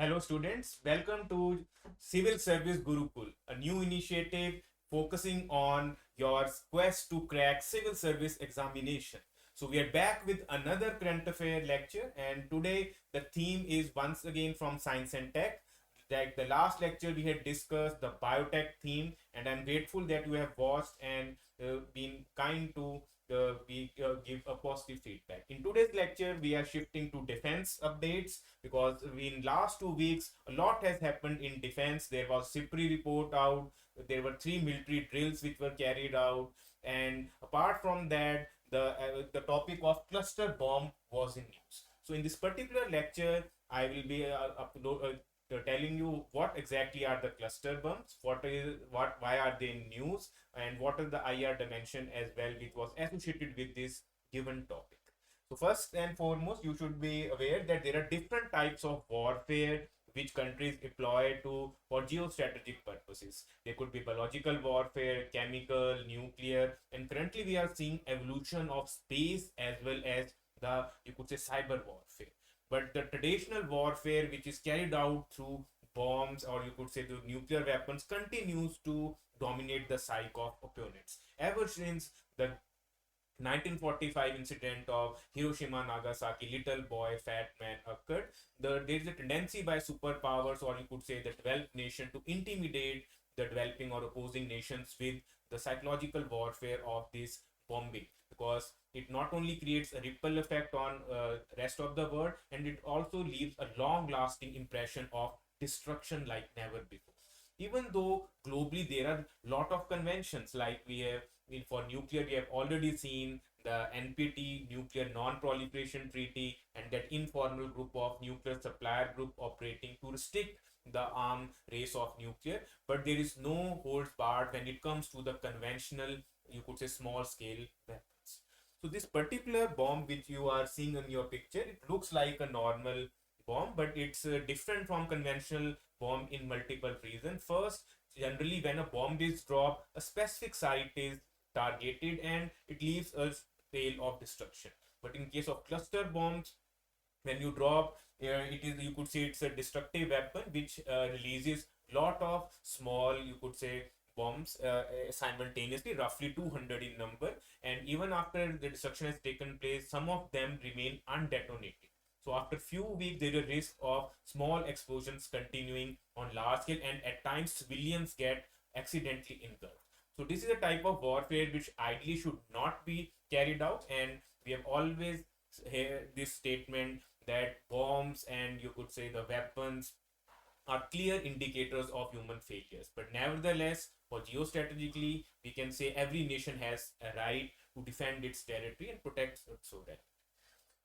Hello students, welcome to Civil Service Gurukul, a new initiative focusing on your quest to crack civil service examination. So we are back with another current affair lecture, and today the theme is once again from science and tech. Like the last lecture we had discussed the biotech theme, and I'm grateful that you have watched and been kind to give a positive feedback. In today's lecture, we are shifting to defense updates because in last 2 weeks a lot has happened in defense. There was CIPRI report out, there were 3 military drills which were carried out, and apart from that the topic of cluster bomb was in news. So in this particular lecture I will be telling you what exactly are the cluster bombs, why are they in news, and what is the IR dimension as well which was associated with this given topic. So first and foremost, you should be aware that there are different types of warfare which countries employ to for geostrategic purposes. There could be biological warfare, chemical, nuclear, and currently we are seeing evolution of space as well as the, you could say, cyber warfare. But the traditional warfare which is carried out through bombs, or you could say the nuclear weapons, continues to dominate the psyche of opponents ever since the 1945 incident of Hiroshima Nagasaki, little boy, fat man occurred. There is a tendency by superpowers, or you could say the developed nation, to intimidate the developing or opposing nations with the psychological warfare of this bombing, because it not only creates a ripple effect on rest of the world, and it also leaves a long lasting impression of destruction like never before. Even though globally there are lot of conventions, like we have for nuclear, we have already seen the NPT, Nuclear Non-Proliferation Treaty, and that informal group of nuclear supplier group operating to restrict the arm race of nuclear. But there is no holds barred when it comes to the conventional, you could say, small scale weapons. So this particular bomb which you are seeing in your picture, it looks like a normal bomb, but it's different from conventional bomb in multiple reasons. First, generally when a bomb is dropped, a specific site is targeted and it leaves a trail of destruction. But in case of cluster bombs, when you drop, it is, you could say, it's a destructive weapon which releases lot of small, you could say, bombs simultaneously, roughly 200 in number, and even after the destruction has taken place, some of them remain undetonated. So after few weeks there is a risk of small explosions continuing on large scale, and at times civilians get accidentally injured. So this is a type of warfare which ideally should not be carried out, and we have always heard this statement that bombs and, you could say, the weapons are clear indicators of human failures. But nevertheless, for geostrategically, we can say every nation has a right to defend its territory and protect its sovereignty.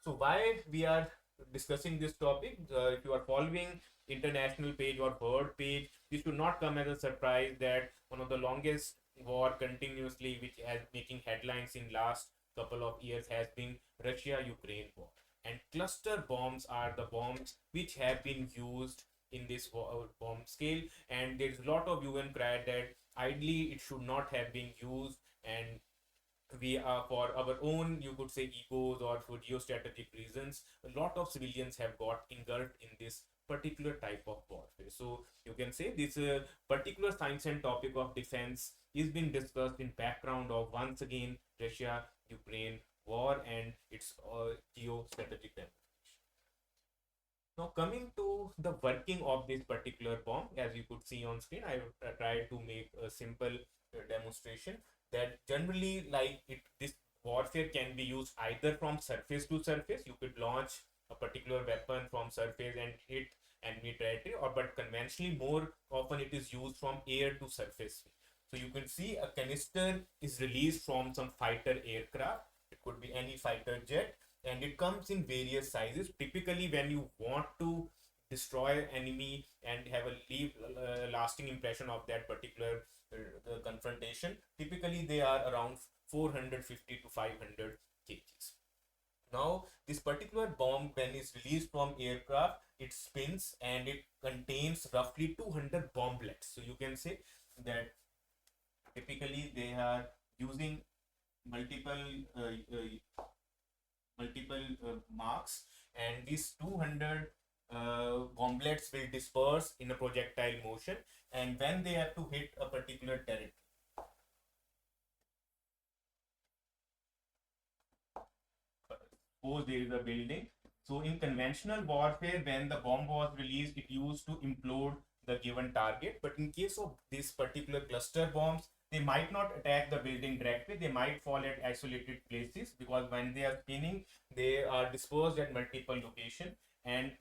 So why we are discussing this topic? If you are following international page or world page, this should not come as a surprise that one of the longest war continuously which has making headlines in last couple of years has been Russia-Ukraine war. And cluster bombs are the bombs which have been used in this bomb scale, and there's a lot of UN cry that ideally it should not have been used, and we are, for our own, you could say, egos or for geostrategic reasons, a lot of civilians have got engulfed in this particular type of warfare. So you can say this particular science and topic of defense is being discussed in background of, once again, Russia Ukraine war and its geostrategic damage. Now coming to the working of this particular bomb, as you could see on screen, I tried to make a simple demonstration that generally, like it, this warfare can be used either from surface to surface. You could launch a particular weapon from surface and hit enemy territory, or but conventionally more often it is used from air to surface. So you can see a canister is released from some fighter aircraft. It could be any fighter jet, and it comes in various sizes. Typically when you want to destroy enemy and have a leave lasting impression of that particular confrontation, typically they are around 450 to 500 kgs. Now this particular bomb, when it's released from aircraft, it spins and it contains roughly 200 bomblets. So you can say that typically they are using multiple multiple marks, and these 200 bomblets will disperse in a projectile motion, and when they have to hit a particular territory. Suppose there is a building. So in conventional warfare, when the bomb was released, it used to implode the given target. But in case of this particular cluster bombs, they might not attack the building directly. They might fall at isolated places, because when they are spinning, they are dispersed at multiple locations, and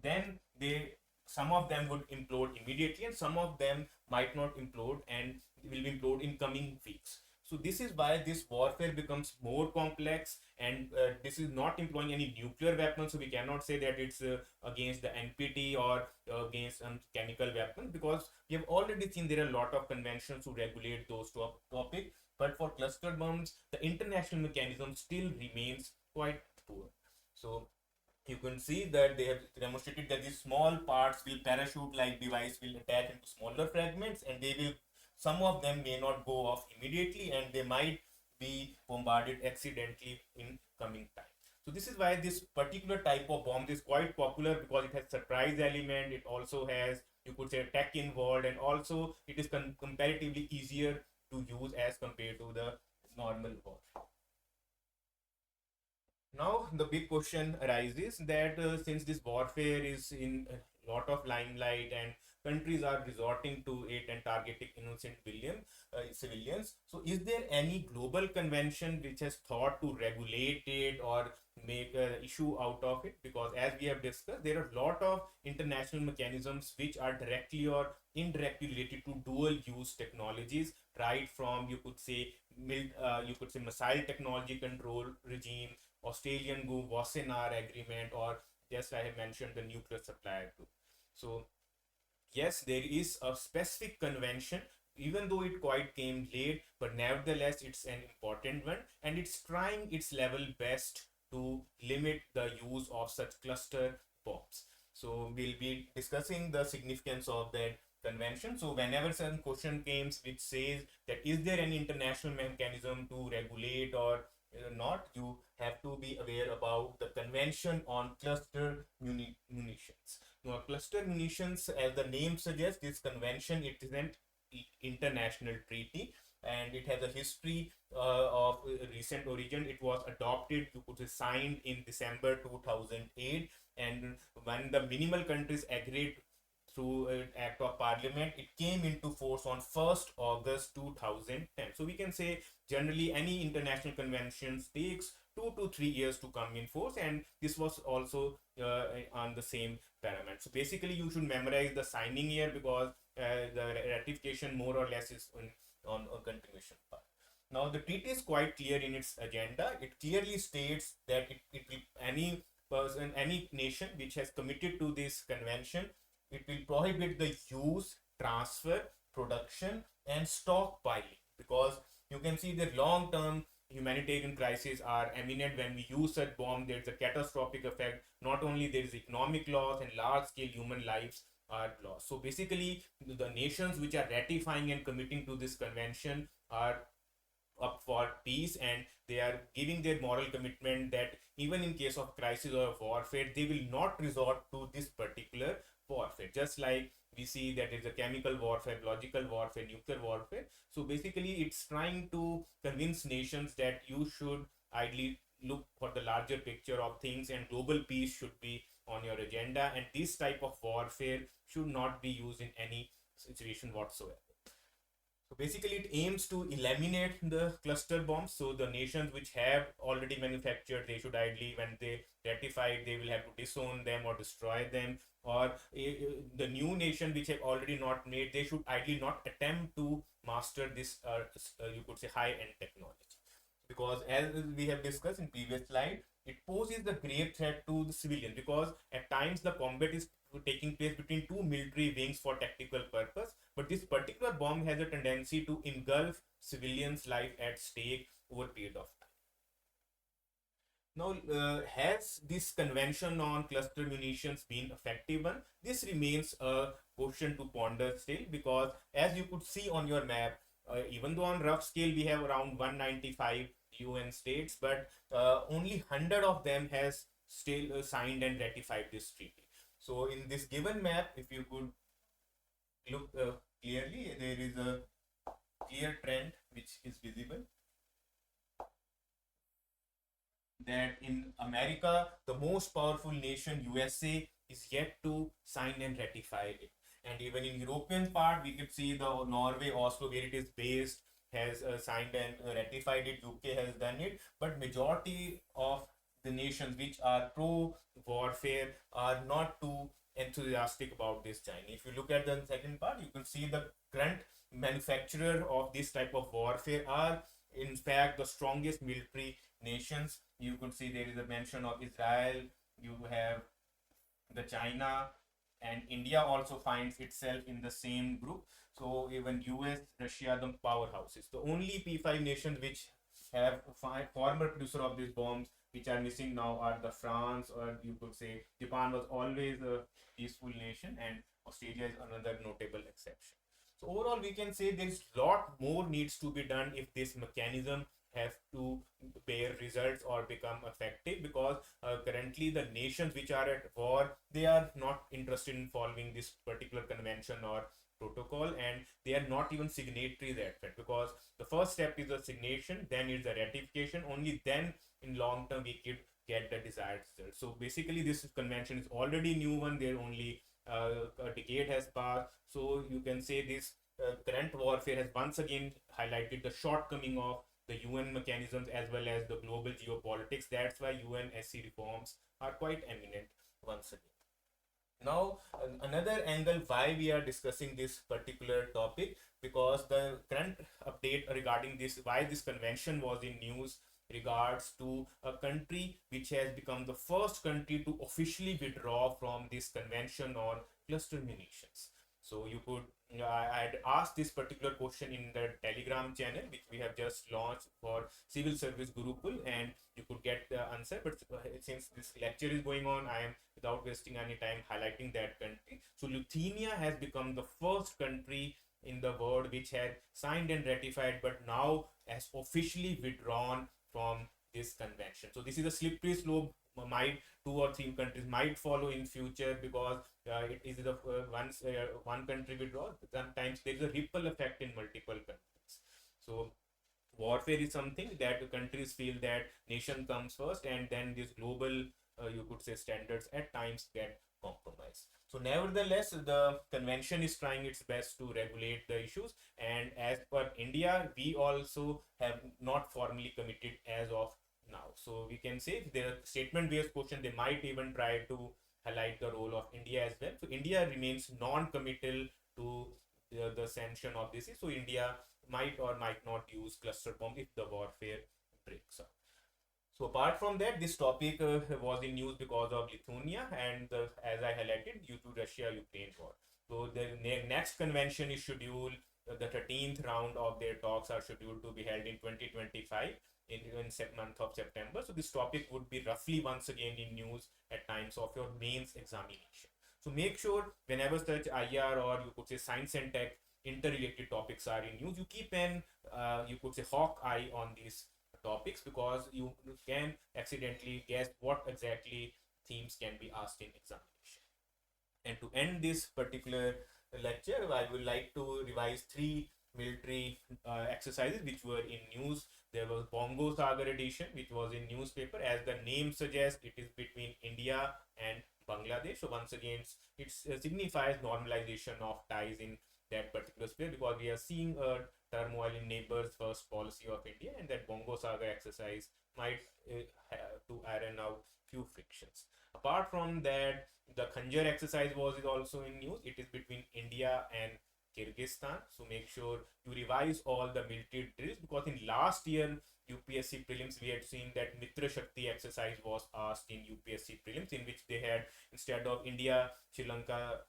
then they, some of them would implode immediately, and some of them might not implode and will implode in coming weeks. So this is why this warfare becomes more complex, and this is not employing any nuclear weapons. So we cannot say that it's against the NPT or against chemical weapons, because we have already seen there are a lot of conventions to regulate those topics. But for cluster bombs, the international mechanism still remains quite poor. So you can see that they have demonstrated that these small parts will parachute like device will attach into smaller fragments, and they will, some of them may not go off immediately, and they might be bombarded accidentally in coming time. So this is why this particular type of bomb is quite popular, because it has surprise element, it also has, you could say, tech involved, and also it is comparatively easier to use as compared to the normal war. Now the big question arises that since this warfare is in a lot of limelight, and countries are resorting to it and targeting innocent civilians, so is there any global convention which has thought to regulate it or make an issue out of it? Because as we have discussed, there are a lot of international mechanisms which are directly or indirectly related to dual use technologies, right from, you could say, missile technology control regime, Australian Go Wassenaar agreement, or just I have mentioned the nuclear supply too. So yes, there is a specific convention, even though it quite came late, but nevertheless it's an important one, and it's trying its level best to limit the use of such cluster bombs. So we'll be discussing the significance of that convention. So whenever some question comes which says that is there an international mechanism to regulate or not, you have to be aware about the Convention on Cluster Munitions. Now, cluster munitions, as the name suggests, this convention, it is an international treaty, and it has a history of recent origin. It was adopted, you could say, signed in December 2008, and when the minimal countries agreed through an act of parliament, it came into force on 1st August 2010. So we can say generally any international conventions takes 2 to 3 years to come in force, and this was also on the same parameter. So basically you should memorize the signing year, because the ratification more or less is on a continuation part. Now the treaty is quite clear in its agenda. It clearly states that it will, any person, any nation which has committed to this convention, it will prohibit the use, transfer, production, and stockpiling, because you can see the long-term humanitarian crises are imminent. When we use such bomb, there's a catastrophic effect. Not only there is economic loss, and large-scale human lives are lost. So basically, the nations which are ratifying and committing to this convention are up for peace, and they are giving their moral commitment that even in case of crisis or warfare, they will not resort to this particular warfare. Just like we see that there is a chemical warfare, biological warfare, nuclear warfare. So basically it's trying to convince nations that you should ideally look for the larger picture of things, and global peace should be on your agenda, and this type of warfare should not be used in any situation whatsoever. So basically, it aims to eliminate the cluster bombs. So the nations which have already manufactured, they should ideally, when they ratify it, they will have to disown them or destroy them. Or the new nation which have already not made, they should ideally not attempt to master this, you could say, high-end technology. Because as we have discussed in previous slide, it poses the grave threat to the civilian, because at times the combat is taking place between two military wings for tactical purpose, but this particular bomb has a tendency to engulf civilians' life at stake over a period of time. Now, has this convention on cluster munitions been effective one? This remains a question to ponder still, because as you could see on your map, even though on rough scale we have around 195 UN states, but only 100 of them has still signed and ratified this treaty. So in this given map, if you could look clearly, there is a clear trend which is visible, that in America, the most powerful nation, USA, is yet to sign and ratify it. And even in European part, we could see the Norway, Oslo, where it is based, has signed and ratified it. UK has done it, but majority of the nations which are pro warfare are not too enthusiastic about this China. If you look at the second part, you can see the current manufacturer of this type of warfare are in fact the strongest military nations. You could see there is a mention of Israel, you have the China, and India also finds itself in the same group. So even US, Russia, the powerhouses. The only P5 nations which have former producer of these bombs which are missing now are the France, or you could say Japan was always a peaceful nation, and Australia is another notable exception. So overall, we can say there's lot more needs to be done if this mechanism have to bear results or become effective, because currently the nations which are at war, they are not interested in following this particular convention or protocol, and they are not even signatories at that, because the first step is the signation, then is the ratification, only then in long term we could get the desired result. So basically this convention is already new one, there only a decade has passed. So you can say this current warfare has once again highlighted the shortcoming of the UN mechanisms as well as the global geopolitics. That's why UNSC reforms are quite eminent once again. Now, another angle why we are discussing this particular topic, because the current update regarding this, why this convention was in news, regards to a country which has become the first country to officially withdraw from this convention on cluster munitions. So you could, I had asked this particular question in the Telegram channel which we have just launched for Civil Service Gurukul, and you could get the answer. But since this lecture is going on, I am, without wasting any time, highlighting that country. So Lithuania has become the first country in the world which had signed and ratified, but now has officially withdrawn from this convention. So this is a slippery slope. Might two or three countries might follow in future, because it is the once one country withdraws, sometimes there is a ripple effect in multiple countries. So warfare is something that countries feel that nation comes first, and then this global you could say standards at times get compromised. So nevertheless, the convention is trying its best to regulate the issues, and as per India, we also have not formally committed as of now. So we can say the statement based question, they might even try to highlight the role of India as well. So India remains non-committal to the sanction of this. So India might or might not use cluster bomb if the warfare breaks out. So apart from that, this topic was in news because of Lithuania and as I highlighted, due to Russia-Ukraine war. So the next convention is scheduled, the 13th round of their talks are scheduled to be held in 2025 in month of September. So this topic would be roughly once again in news at times of your mains examination. So make sure whenever such IR or you could say science and tech interrelated topics are in news, you keep an you could say hawk eye on these topics, because you can accidentally guess what exactly themes can be asked in examination. And to end this particular lecture, I would like to revise three military exercises which were in news. There was Bonosagar edition, which was in newspaper. As the name suggests, it is between India and Bangladesh. So once again, it signifies normalization of ties in that particular sphere, because we are seeing a turmoil in neighbors first policy of India, and that Bonosagar exercise might have to iron out few frictions. Apart from that, the Khanjar exercise was also in news. It is between India and Kyrgyzstan. So make sure you revise all the military drills, because in last year UPSC prelims we had seen that Mitra Shakti exercise was asked in UPSC prelims, in which they had, instead of India, Sri Lanka,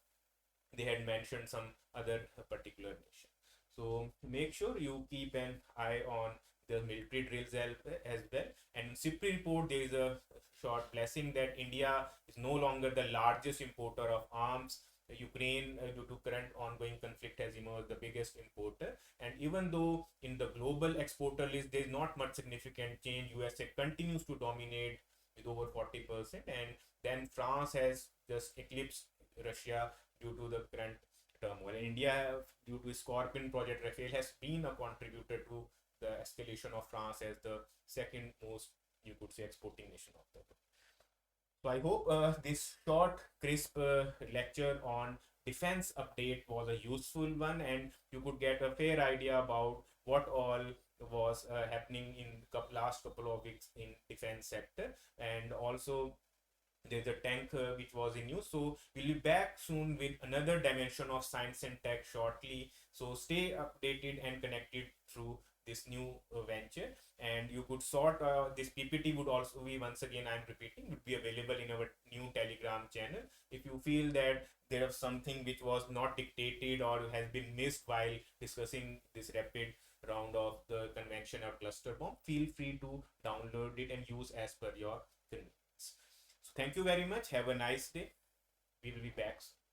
they had mentioned some other particular nation. So make sure you keep an eye on the military drills as well. And in CIPRI report, there is a short blessing that India is no longer the largest importer of arms. Ukraine, due to current ongoing conflict, has emerged the biggest importer. And even though in the global exporter list, there is not much significant change, USA continues to dominate with over 40%. And then France has just eclipsed Russia due to the current turmoil. India, due to Scorpion project, Rafael has been a contributor to the escalation of France as the second most, you could say, exporting nation of the world. So I hope this short, crisp lecture on defense update was a useful one, and you could get a fair idea about what all was happening in last couple of weeks in defense sector. And also there's a tank which was in use. So we'll be back soon with another dimension of science and tech shortly. So stay updated and connected through this new venture. And you could sort this PPT would also be, once again I'm repeating, would be available in our new Telegram channel. If you feel that there is something which was not dictated or has been missed while discussing this rapid round of the convention or cluster bomb, feel free to download it and use as per your convenience. So thank you very much. Have a nice day. We will be back soon.